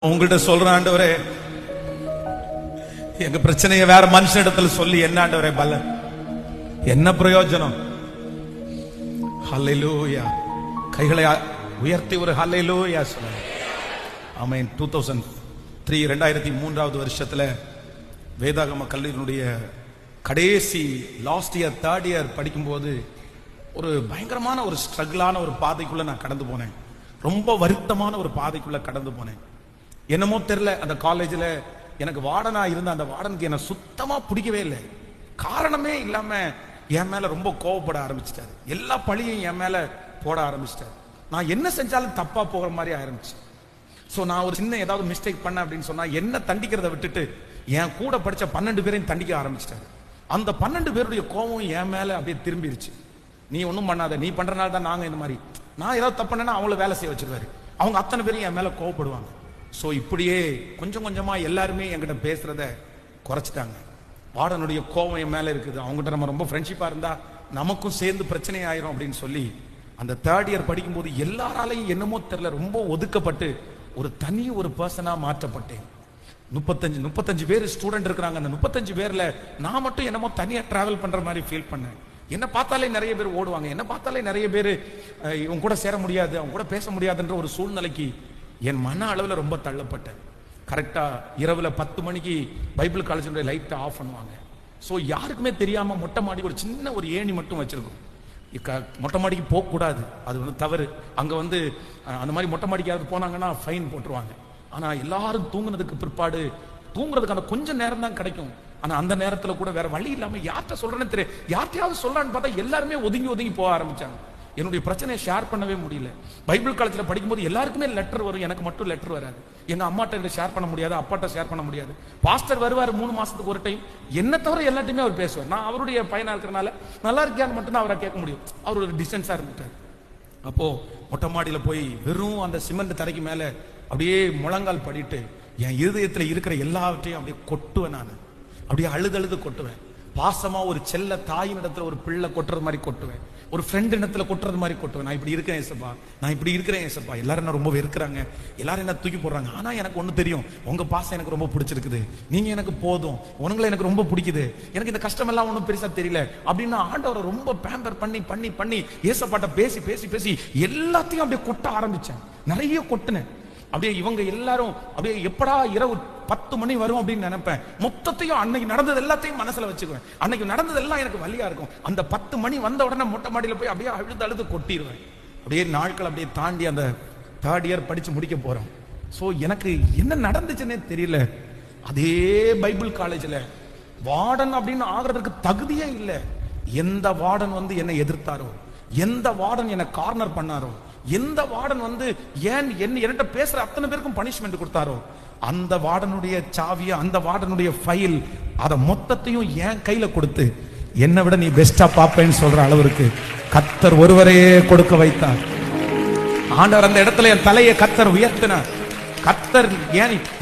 உங்கள்கிட்ட சொல்றேன், ஆண்டவரே எங்க பிரச்சனையை வேற மனுஷனிடத்துல சொல்லி என்ன ஆண்டவரே பலன், என்ன பிரயோஜனம்? ஹல்லேலூயா. கைகளை உயர்த்தி ஒரு ஹல்லேலூயா சொல்லுங்க. ஆமென். 2003 வருஷத்துல வேதாகம கல்லூரியினுடைய கடைசி லாஸ்ட் இயர் 3rd இயர் படிக்கும்போது ஒரு பயங்கரமான ஒரு ஸ்ட்ரகிளான ஒரு பாதைக்குள்ள நான் கடந்து போனேன். ரொம்ப வருத்தமான ஒரு பாதைக்குள்ள கடந்து போனேன். என்னமோ தெரியல, அந்த காலேஜ்ல எனக்கு வார்டனா இருந்த அந்த வார்டனுக்கு என்ன சுத்தமா பிடிக்கவே இல்லை. காரணமே இல்லாம என் மேல ரொம்ப கோவப்பட ஆரம்பிச்சிட்டாரு. எல்லா பழியும் என் மேல போட ஆரம்பிச்சிட்டாரு. நான் என்ன செஞ்சாலும் தப்பா போகிற மாதிரி ஆரம்பிச்சு. சோ நான் ஒரு சின்ன ஏதாவது மிஸ்டேக் பண்ண அப்படின்னு சொன்னா என்ன தண்டிக்கிறத விட்டுட்டு என் கூட படிச்ச 12 பேரையும் தண்டிக்க ஆரம்பிச்சிட்டாரு. அந்த 12 பேருடைய கோவம் என் மேல அப்படியே திரும்பிடுச்சு. நீ ஒன்னும் பண்ணாத, நீ பண்றனால தான் நாங்க இந்த மாதிரி, நான் ஏதாவது தப்பு பண்ணேன்னா அவங்கள வேலை செய்ய வச்சிருவாரு. அவங்க அத்தனை பேரும் என் மேல கோவப்படுவாங்க. சோ இப்படியே கொஞ்சம் கொஞ்சமா எல்லாருமே என்கிட்ட பேசுறத குறைச்சிட்டாங்க. வார்டனுடைய கோவம் என் மேல இருக்குது. அவங்ககிட்ட நம்ம ரொம்ப ஃப்ரெண்ட்ஷிப்பா இருந்தா நமக்கும் சேர்ந்து பிரச்சனை ஆயிரும் அப்படின்னு சொல்லி அந்த 3rd இயர் படிக்கும் போது எல்லாராலையும் என்னமோ தெரியல ரொம்ப ஒதுக்கப்பட்டு ஒரு தனி ஒரு பர்சனா மாற்றப்பட்டேன். 35 பேர் ஸ்டூடெண்ட் இருக்கிறாங்க. அந்த 35 பேர்ல நான் மட்டும் என்னமோ தனியா டிராவல் பண்ற மாதிரி ஃபீல் பண்ணேன். என்ன பார்த்தாலே நிறைய பேர் ஓடுவாங்க, என்ன பார்த்தாலே நிறைய பேர் இவங்க கூட சேர முடியாது, அவங்க கூட பேச முடியாதுன்ற ஒரு சூழ்நிலைக்கு என் மன அளவுல ரொம்ப தள்ளப்பட்டேன். கரெக்டா இரவுல 10 மணிக்கு பைபிள் காலேஜ் லைட் ஆஃப் பண்ணுவாங்க. சோ யாருக்குமே தெரியாம மொட்டை மாடி ஒரு சின்ன ஒரு ஏணி மட்டும் வச்சிருக்கும். மொட்டை மாடிக்கு போக கூடாது, அது தவறு. அங்க அந்த மாதிரி மொட்டை மாடிக்கு யாராவது போனாங்கன்னா ஃபைன் போட்டுருவாங்க. ஆனா எல்லாரும் தூங்குனதுக்கு பிற்பாடு தூங்குறதுக்கு அந்த கொஞ்சம் நேரம் தான் கிடைக்கும். ஆனா அந்த நேரத்துல கூட வேற வழி இல்லாம யார்கிட்ட சொல்றேன்னு தெரியும், யார்கிட்டயாவது சொல்லலான்னு பார்த்தா எல்லாருமே ஒதுங்கி போக ஆரம்பிச்சாங்க. என்னுடைய பிரச்சனையை ஷேர் பண்ணவே முடியல. பைபிள் காலேஜ்ல படிக்கும்போது எல்லாருக்குமே லெட்டர் வரும், எனக்கு மட்டும் லெட்டர் வராது. எங்க அம்மாட்ட ஷேர் பண்ண முடியாது, அப்பாட்ட ஷேர் பண்ண முடியாது. பாஸ்டர் வருவார் 3 மாசத்துக்கு ஒரு டைம், என்ன தவிர எல்லாத்தையுமே அவர் பேசுவார். நான் அவருடைய பையனா இருக்கிறனால நல்லா இருக்கியான்னு மட்டும் தான் அவரை கேட்க முடியும். அவர் ஒரு டிஸ்டன்ஸா இருந்துட்டார். அப்போ மொட்டை மாடியில போய் வெறும் அந்த சிமெண்ட் தரைக்கு மேல அப்படியே முழங்கால் படிட்டு என் இருதயத்துல இருக்கிற எல்லாவற்றையும் அப்படியே கொட்டுவேன். நான் அப்படியே அழுது கொட்டுவேன். பாசமா ஒரு செல்ல தாயின் இடத்துல ஒரு பிள்ளை கொட்டுறது மாதிரி கொட்டுவேன், ஒரு ஃப்ரெண்ட் இடத்துல கொட்டுறது மாதிரி கொட்டுவேன். நான் இப்படி இருக்கிறேன் ஏசப்பா, நான் இப்படி இருக்கிறேன் ஏசப்பா. எல்லாரும் என்ன ரொம்ப வெறுக்கிறாங்க, எல்லாரும் என்ன தூக்கி போடுறாங்க. ஆனா எனக்கு ஒண்ணு தெரியும், உங்க பாசம் எனக்கு ரொம்ப பிடிச்சிருக்குது, நீங்க எனக்கு போதும், உங்களை எனக்கு ரொம்ப பிடிக்குது, எனக்கு இந்த கஷ்டம் எல்லாம் ஒன்றும் பெருசா தெரியல அப்படின்னு ஆண்டவரை ரொம்ப பேம்பர் பண்ணி ஏசப்பாட்ட பேசி எல்லாத்தையும் அப்படியே கொட்ட ஆரம்பிச்சேன். நிறைய கொட்டினேன். அப்படியே இவங்க எல்லாரும் அப்படியே எப்படா இரவு 10 மணி வரும் அப்படின்னு நினைப்பேன். மொத்தத்தையும் அன்னைக்கு நடந்தது எல்லாத்தையும் மனசுல வச்சுக்குவேன். அன்னைக்கு நடந்தது எல்லாம் எனக்கு வலியா இருக்கும். அந்த 10 மணி வந்த உடனே மொட்டை மாடியில போய் அப்படியே அழுது கொட்டிடுவேன். அப்படியே நாட்கள் அப்படியே தாண்டி அந்த 3rd இயர் படிச்சு முடிக்க போறோம். சோ எனக்கு என்ன நடந்துச்சுன்னே தெரியல. அதே பைபிள் காலேஜ்ல வார்டன் அப்படின்னு ஆகிறதுக்கு தகுதியே இல்லை. எந்த வார்டன் என்னை எதிர்த்தாரோ, எந்த வார்டன் என்னை கார்னர் பண்ணாரோ, எந்த வார்டன் என்கிட்ட பேசுற அத்தனை பேருக்கும் பனிஷ்மெண்ட் கொடுத்தாரோ, அந்த வார்டனுடைய சாவிய, அந்த வார்டனுடைய ஃபைல், அத மொத்தத்தையும் என் கையில கொடுத்து என்னை விட நீ பெஸ்டா பாப்பேன்னு சொல்ற அளவிற்கு கர்த்தர் ஒருவரையே கொடுக்க வைத்தார். ஆண்டவர் அந்த இடத்துல என் தலையை கர்த்தர் உயர்த்தினார். கர்த்தர்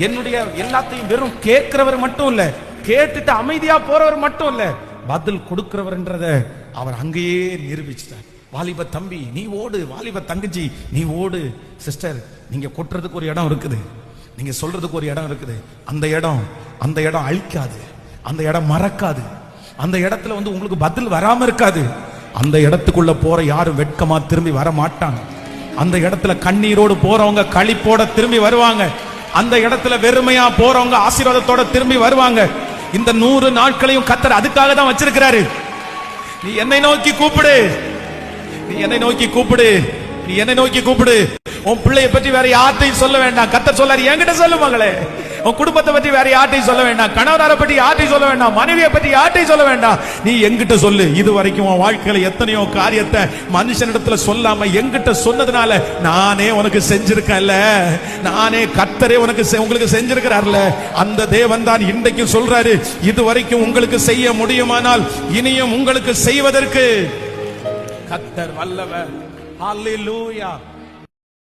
என்னுடைய எல்லாத்தையும் வெறும் கேட்கிறவர் மட்டும் இல்ல, கேட்டுட்டு அமைதியா போறவர் மட்டும் இல்ல, பதில் கொடுக்கிறவர்ன்றத அவர் அங்கேயே நிரூபிச்சிட்டார். வாலிப தம்பி நீ ஓடு, வாலிப தங்கச்சி நீ ஓடு. சிஸ்டர், நீங்க கொட்டுறதுக்கு ஒரு இடம் இருக்குது, நீங்க சொல்றதுக்கு ஒரு இடம் இருக்குது. அந்த இடம் அழிக்காது, அந்த இடம் மறக்காது, அந்த இடத்துல உங்களுக்கு பதில் வராம இருக்காது. அந்த இடத்துக்குள்ள போற யாரும் வெட்கமா திரும்பி வர மாட்டாங்க. அந்த இடத்துல கண்ணீரோடு போறவங்க களிப்போட திரும்பி வருவாங்க. அந்த இடத்துல வெறுமையா போறவங்க ஆசீர்வாதத்தோட திரும்பி வருவாங்க. இந்த 100 நாட்களையும் கர்த்தர் அதுக்காக தான் வச்சிருக்கிறாரு. நீ என்னை நோக்கி கூப்பிடு, நீ என்னை நோக்கி கூப்பிடு, நீ என்னை நோக்கி கூப்பிடு. உன் பிள்ளையை பற்றி வேற யார்ட்டையும் சொல்ல வேண்டாம். கர்த்தர் சொல்லாரு, என்கிட்ட சொல்லு மகளே. உன் குடும்பத்தை பற்றி வேற யார்ட்டையும் சொல்ல வேண்டாம், கணவனாரை பற்றி யார்ட்டையும் சொல்ல வேண்டாம், மனைவியை பற்றி யார்ட்டையும் சொல்ல வேண்டாம். நீ என்கிட்ட சொல்லு. இது வரைக்கும் உன் வாழ்க்கையில எத்தனையோ காரியத்தை மனுஷனிடத்துல சொல்லாம என்கிட்ட சொன்னதுனால நானே உனக்கு செஞ்சிருக்கேன்ல, நானே கர்த்தரே உங்களுக்கு செஞ்சிருக்கிறார்ல. அந்த தேவன் தான் இன்றைக்கும் சொல்றாரு, இது வரைக்கும் உங்களுக்கு செய்ய முடியுமானால் இனியும் உங்களுக்கு செய்வதற்கு கர்த்தர் வல்லவர். ஹல்லேலூயா.